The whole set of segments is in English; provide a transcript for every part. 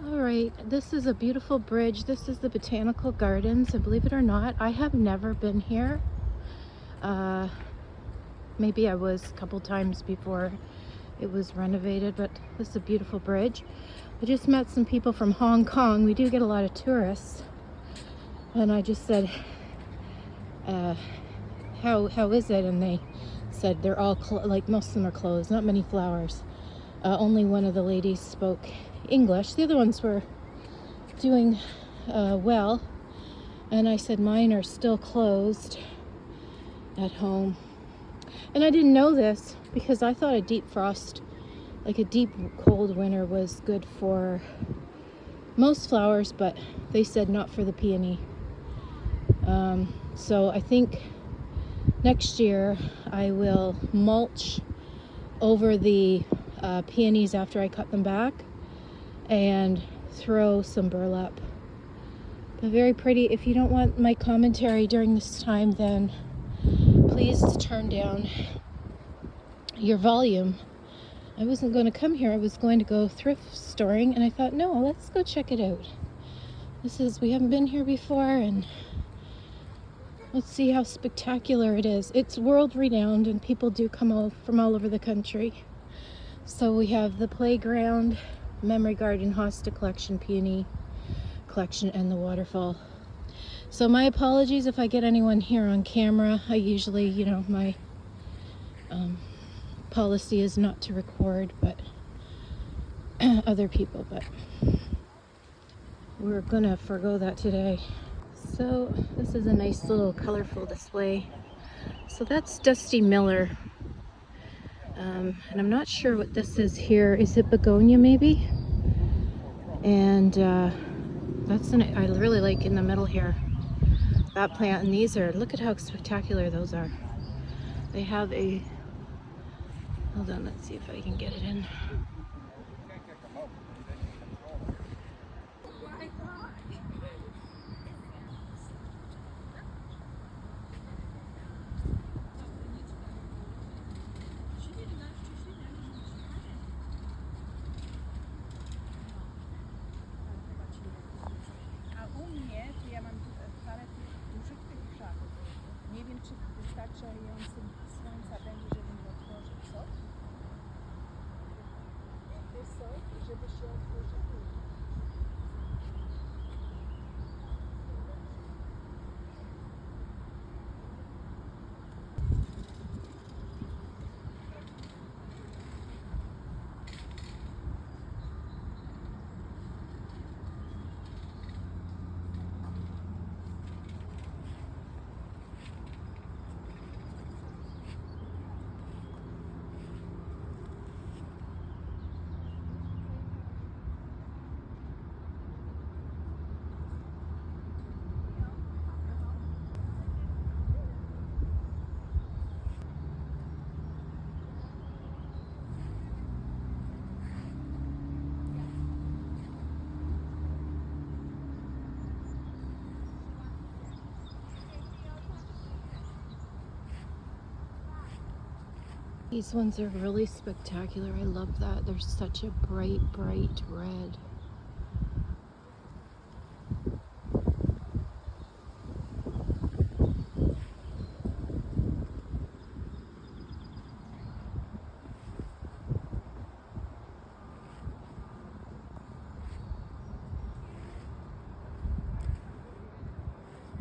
All right, this is a beautiful bridge. This is the Botanical Gardens, and believe it or not, I have never been here. Uh, Maybe I was a couple times before it was renovated, but this is a beautiful bridge. I just met some people from Hong Kong. We do get a lot of tourists, and I just said, uh, how is it? And they said they're all like most of them are closed. Not many flowers. Only one of the ladies spoke English. The other ones were doing well, and I said mine are still closed at home. And I didn't know this because I thought a deep frost, like a deep cold winter, was good for most flowers, but they said not for the peony. So I think next year I will mulch over the peonies after I cut them back and throw some burlap. But very pretty. If you don't want my commentary during this time, then please turn down your volume. I wasn't going to come here. I was going to go thrift storing, and I thought, no, let's go check it out. We haven't been here before, and let's see how spectacular it is. It's world renowned, and people do come from all over the country. So we have the playground, memory garden, hosta collection, peony collection, and the waterfall. So my apologies if I get anyone here on camera. I usually, my policy is not to record but other people, but we're gonna forgo that today. So this is a nice little colorful display. So that's Dusty Miller, and I'm not sure what this is here. Is it begonia maybe? And I really like in the middle here, that plant. And these are, look at how spectacular those are. They have a, hold on, let's see if I can get it in. Nie wiem, czy wystarczającym słońca będzie, żeby mi otworzyć sok. Wiesz co, żeby się otworzyły. These ones are really spectacular. I love that. They're such a bright, bright red.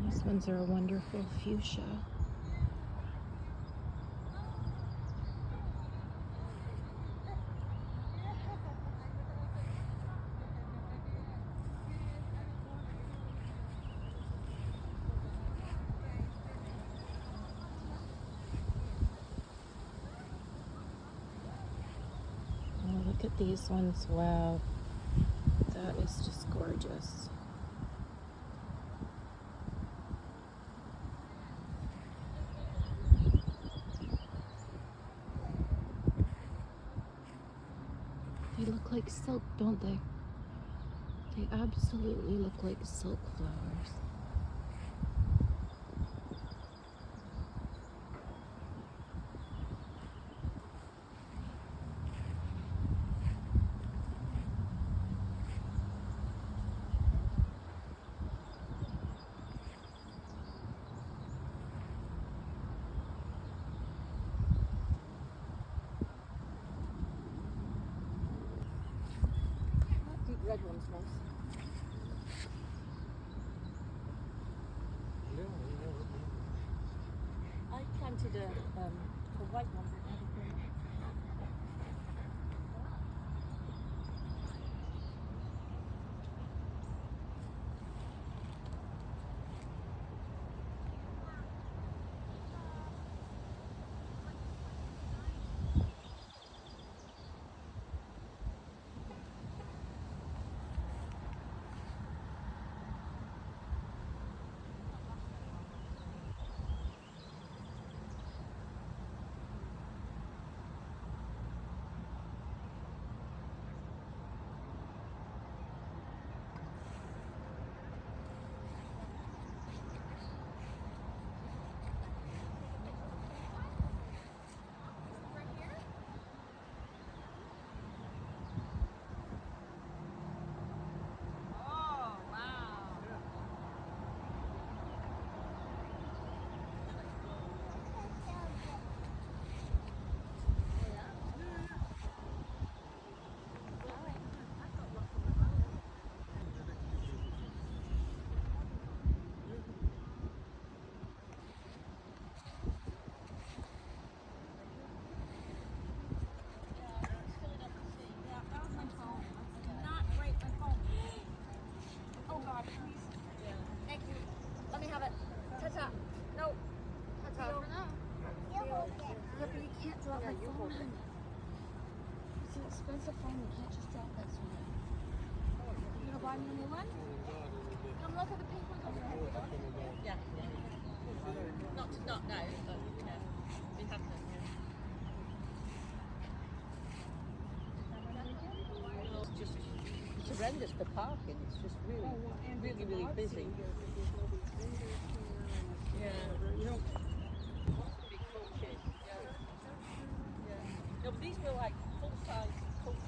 These ones are a wonderful fuchsia. Oh, look at these ones. Wow. That is just gorgeous. They look like silk, don't they? They absolutely look like silk flowers. red one's nice. I planted a white one. It's an expensive phone, you can't just drop that sweet. You gonna buy me a new one? Come look at the pink one over there. Yeah. Not now, but yeah. We have them, yeah. It's just it's horrendous for parking. It's just really busy. Yeah. You know, big coaches. Yeah. No, but these were like full-size coaches.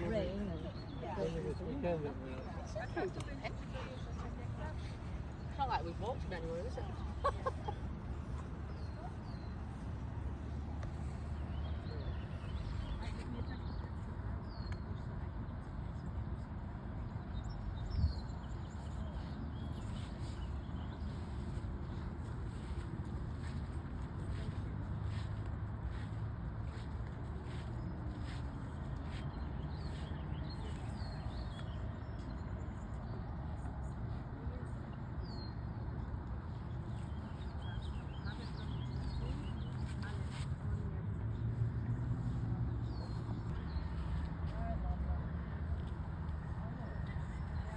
Rain and it's not like we've walked anywhere, is it?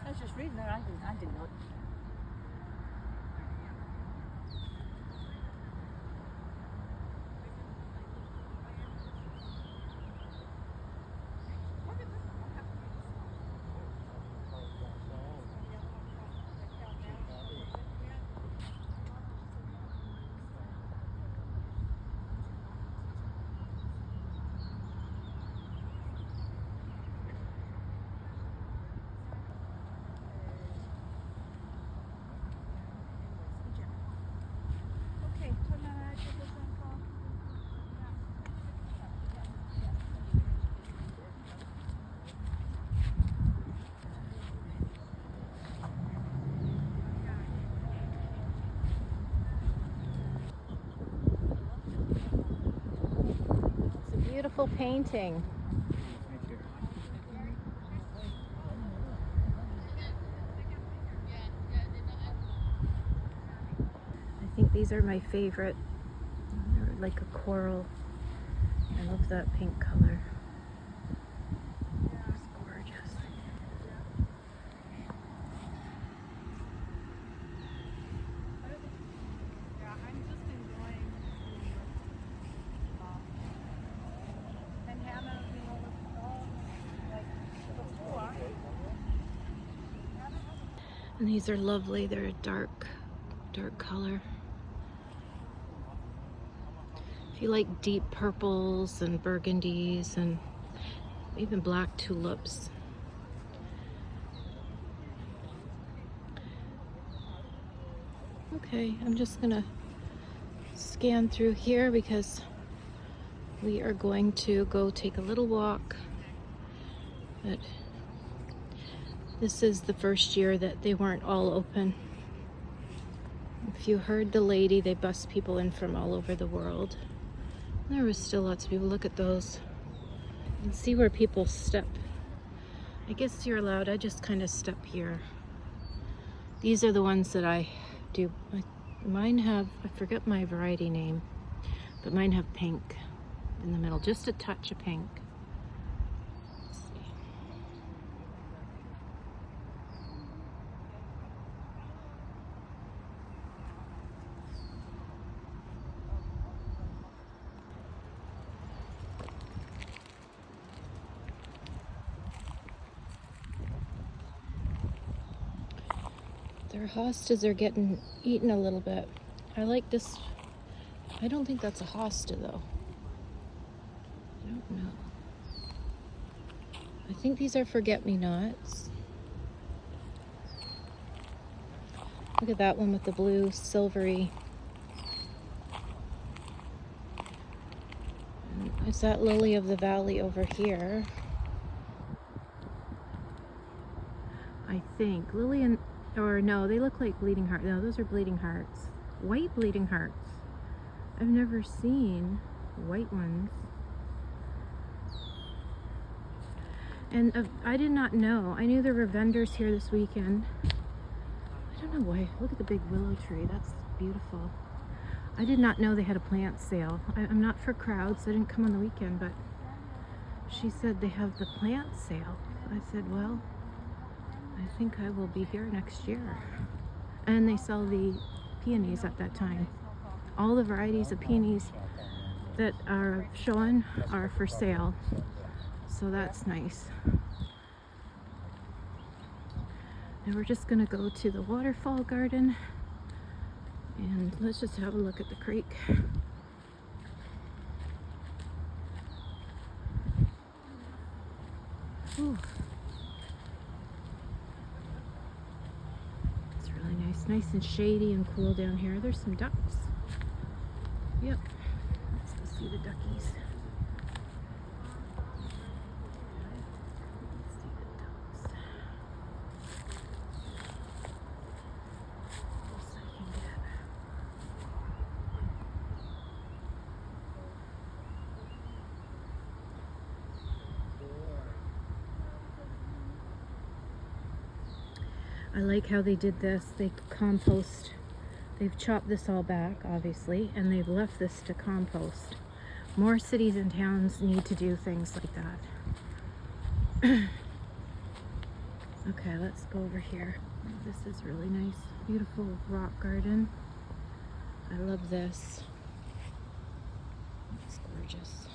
I was just reading that. I didn't know. It's a beautiful painting. I think these are my favorite. They're like a coral. I love that pink color. It's gorgeous. Yeah, I'm just enjoying and Hannah, you know, with all like before. And these are lovely. They're a dark color. If you like deep purples and burgundies and even black tulips. Okay, I'm just gonna scan through here because we are going to go take a little walk. But this is the first year that they weren't all open. If you heard the lady, they bus people in from all over the world. There was still lots of people. Look at those. You can see where people step. I guess you're allowed. I just kind of step here. These are the ones that I do. Mine have, I forget my variety name, but mine have pink in the middle, just a touch of pink. Let's see. Their hostas are getting eaten a little bit. I like this. I don't think that's a hosta though. I don't know. I think these are forget-me-nots. Look at that one with the blue silvery. Is that lily of the valley over here? I think lily and, or no, they look like bleeding heart. No, those are bleeding hearts. White bleeding hearts. I've never seen white ones. And I did not know. I knew there were vendors here this weekend. I don't know why. Look at the big willow tree. That's beautiful. I did not know they had a plant sale. I'm not for crowds. I didn't come on the weekend, but she said they have the plant sale. I said, well, I think I will be here next year. And they sell the peonies at that time. All the varieties of peonies that are showing are for sale. So that's nice. Now we're just gonna go to the waterfall garden and let's just have a look at the creek. Ooh. It's really nice and shady and cool down here. There's some ducks. Yep, let's go see the duckies. I like how they did this. They compost. They've chopped this all back, obviously, and they've left this to compost. More cities and towns need to do things like that. Okay, let's go over here. This is really nice. Beautiful rock garden. I love this. It's gorgeous.